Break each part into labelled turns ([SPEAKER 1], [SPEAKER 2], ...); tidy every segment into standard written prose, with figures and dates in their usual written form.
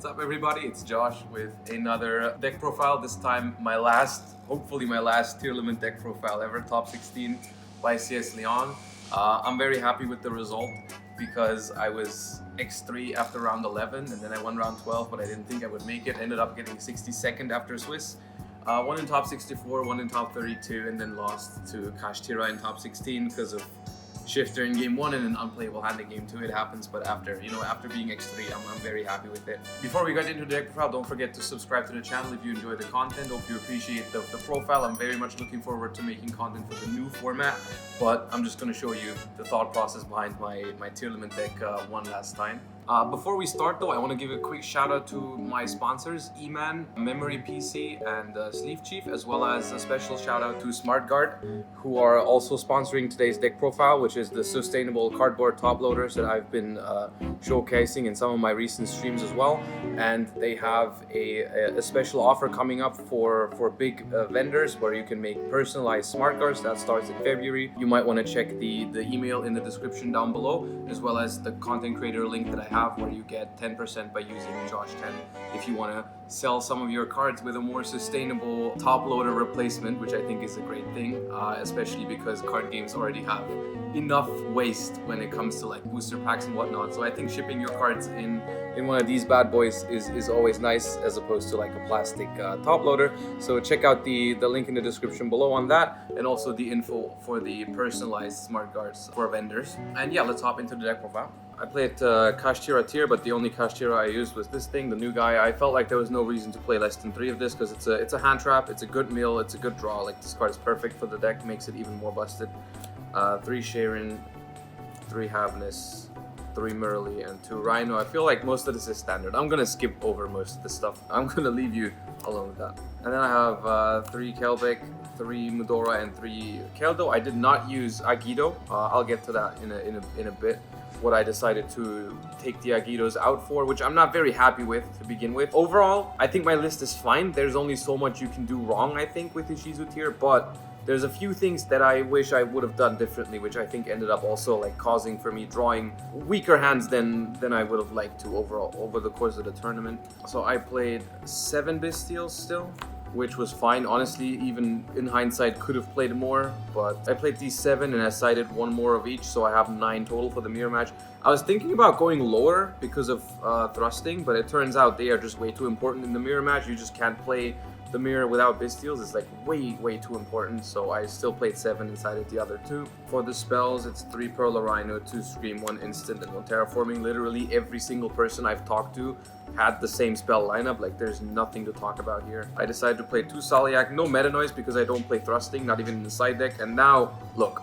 [SPEAKER 1] What's up everybody, it's Josh with another deck profile. This time hopefully my last Tearlament deck profile ever, top 16 YCS Leon. I'm very happy with the result because I was X3 after round 11 and then I won round 12, but I didn't think I would make it. Ended up getting 62nd after Swiss. One in top 64, one in top 32, and then lost to Kashtira in top 16 because of shifter in game 1 and an unplayable hand in game 2. It happens, but after being X3, I'm very happy with it. Before we get into the deck profile, don't forget to subscribe to the channel if you enjoy the content. Hope you appreciate the profile. I'm very much looking forward to making content for the new format, but I'm just going to show you the thought process behind my Tearlament deck one last time. Before we start though, I want to give a quick shout out to my sponsors, E-Man, Memory PC, and Sleeve Chief, as well as a special shout out to SmartGuard, who are also sponsoring today's deck profile, which is the sustainable cardboard top loaders that I've been showcasing in some of my recent streams as well. And they have a special offer coming up for big vendors where you can make personalized smart guards. That starts in February. You might want to check the email in the description down below, as well as the content creator link that I have, where you get 10% by using Josh10 if you want to sell some of your cards with a more sustainable top loader replacement, which I think is a great thing, especially because card games already have enough waste when it comes to like booster packs and whatnot. So I think shipping your cards in one of these bad boys is always nice, as opposed to like a plastic top loader. So check out the link in the description below on that, and also the info for the personalized smart guards for vendors. And yeah, let's hop into the deck profile. I played Kashtira tier, but the only Kashtira I used was this thing, the new guy. I felt like there was no reason to play less than 3 of this because it's a hand trap, it's a good mill, it's a good draw. Like, this card is perfect for the deck, makes it even more busted. 3 Sharon, 3 Havness, 3 Murley, and 2 Rhino. I feel like most of this is standard. I'm gonna skip over most of this stuff. I'm gonna leave you alone with that. And then I have 3 Kelbeck, 3 Mudora, and 3 Keldo. I did not use Agido. I'll get to that in a bit. What I decided to take the Agidos out for, which I'm not very happy with to begin with. Overall, I think my list is fine. There's only so much you can do wrong, I think, with Ishizu tier, but there's a few things that I wish I would have done differently, which I think ended up also like causing for me drawing weaker hands than I would have liked to overall over the course of the tournament. So I played 7 Bystials still, which was fine. Honestly, even in hindsight, could have played more, but I played these 7 and I sided 1 more of each, so I have 9 total for the mirror match. I was thinking about going lower because of thrusting, but it turns out they are just way too important in the mirror match. You just can't play the mirror without Bystials. It's like way too important, so I still played 7 and sided the other 2. For the spells, it's 3 Pearl Rhino, 2 Scream, 1 Instant, and 1 Terraforming. Literally every single person I've talked to had the same spell lineup. Like, there's nothing to talk about here. I decided to play 2 Soliak, no meta noise because I don't play thrusting, not even in the side deck. And now, look,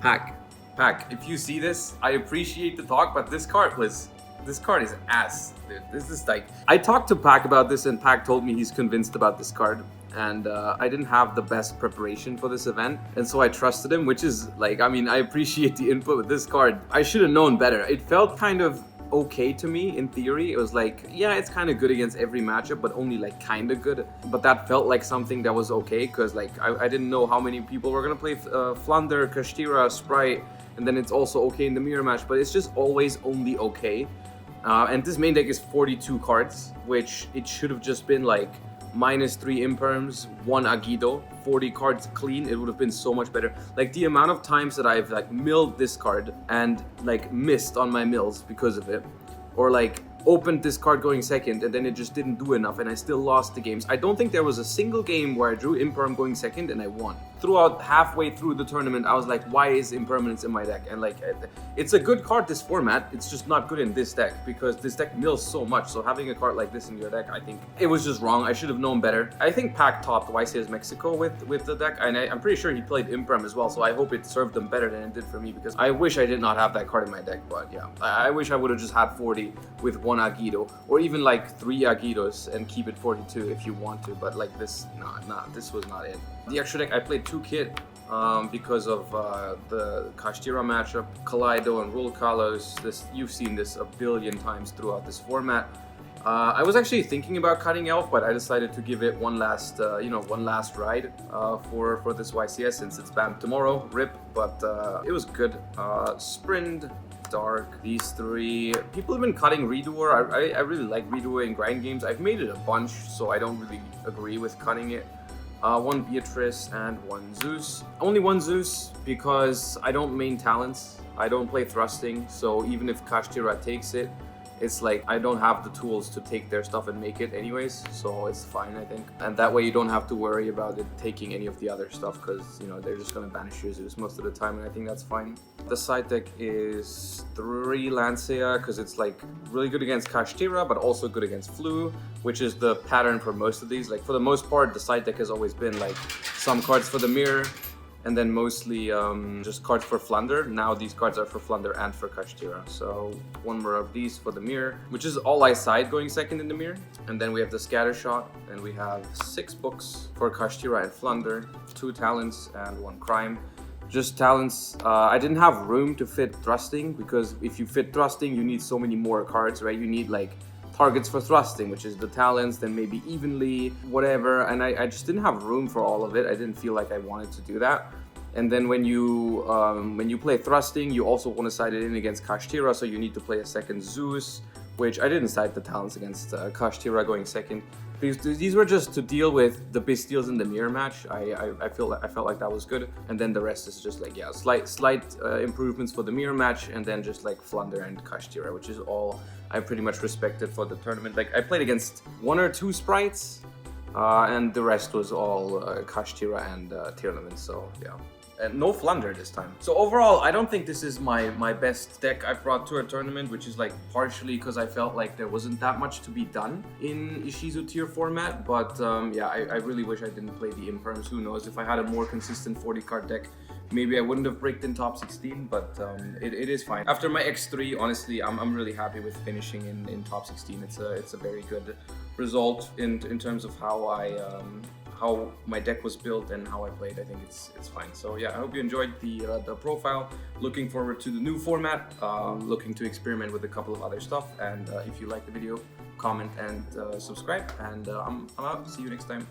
[SPEAKER 1] Pack, if you see this, I appreciate the talk, but this card is ass, dude. This is like, I talked to Pack about this and Pack told me he's convinced about this card. And I didn't have the best preparation for this event, and so I trusted him, which is like, I mean, I appreciate the input with this card. I should have known better. It felt kind of okay to me in theory. It was like, yeah, it's kind of good against every matchup, but only like kind of good. But that felt like something that was okay, because like I didn't know how many people were gonna play Flunder, Kashtira, Sprite, and then it's also okay in the mirror match, but it's just always only okay. And this main deck is 42 cards, which it should have just been like -3 Imperms, 1 Agido, 40 cards clean. It would have been so much better. Like, the amount of times that I've like milled this card and like missed on my mills because of it, or like opened this card going second and then it just didn't do enough and I still lost the games. I don't think there was a single game where I drew Imperm going second and I won. Throughout halfway through the tournament, I was like, why is Impermanence in my deck? And like, it's a good card, this format. It's just not good in this deck because this deck mills so much. So having a card like this in your deck, I think it was just wrong. I should have known better. I think Pac topped YCS Mexico with the deck, and I'm pretty sure he played Imperm as well. So I hope it served them better than it did for me, because I wish I did not have that card in my deck. But yeah, I wish I would have just had 40 with 1 Agido, or even like 3 Agidos and keep it 42 if you want to. But like this, nah, this was not it. The extra deck, I played 2 Kit because of the Kashtira matchup, Kaleido and Rule Kalos. You've seen this a billion times throughout this format. I was actually thinking about cutting Elf, but I decided to give it one last ride for this YCS, since it's banned tomorrow. RIP, but it was good. Sprint, dark. These three. People have been cutting Redoer. I really like Redoer in grind games. I've made it a bunch, so I don't really agree with cutting it. One Beatrice and one Zeus. Only one Zeus because I don't main talents. I don't play thrusting, so even if Kashtira takes it, it's like I don't have the tools to take their stuff and make it anyways, so it's fine, I think. And that way you don't have to worry about it taking any of the other stuff, because, you know, they're just gonna banish your Zeus most of the time, and I think that's fine. The side deck is 3 Lancea, because it's like really good against Kashtira, but also good against Flu, which is the pattern for most of these. Like, for the most part, the side deck has always been like some cards for the mirror, and then mostly just cards for Flunder. Now these cards are for Flunder and for Kashtira. So one more of these for the mirror, which is all I side going second in the mirror. And then we have the Scatter Shot, and we have 6 books for Kashtira and Flunder, 2 talents and 1 crime. Just talents. I didn't have room to fit thrusting, because if you fit thrusting, you need so many more cards, right? You need like targets for thrusting, which is the talents, then maybe evenly, whatever, and I just didn't have room for all of it. I didn't feel like I wanted to do that. And then when you play thrusting, you also want to side it in against Kashtira, so you need to play a second Zeus, which I didn't side the talents against Kashtira going second. These were just to deal with the Bastiles in the mirror match. I felt like that was good, and then the rest is just like, yeah, slight improvements for the mirror match, and then just like Flunder and Kashtira, which is all I pretty much respected for the tournament. Like, I played against 1 or 2 sprites, and the rest was all Kashtira and Tearlament. So yeah. And no Flunder this time. So overall, I don't think this is my best deck I've brought to a tournament, which is like partially because I felt like there wasn't that much to be done in Ishizu tier format. But yeah, I really wish I didn't play the Imperms. Who knows, if I had a more consistent 40 card deck, maybe I wouldn't have breaked in top 16, but it is fine. After my X3, honestly, I'm really happy with finishing in top 16. It's a very good result in terms of how my deck was built and how I played. I think it's fine. So yeah, I hope you enjoyed the profile. Looking forward to the new format. Looking to experiment with a couple of other stuff. And if you like the video, comment and subscribe. And I'm out. See you next time.